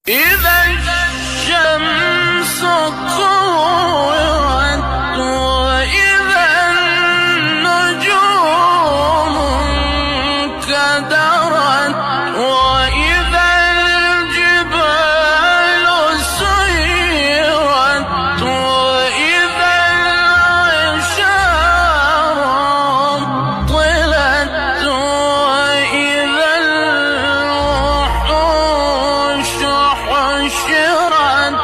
إذا الشمس كورت وإذا النجوم انكدرت وإذا الجبال سيرت وإذا العشار طلت وإذا الوحوش حشرت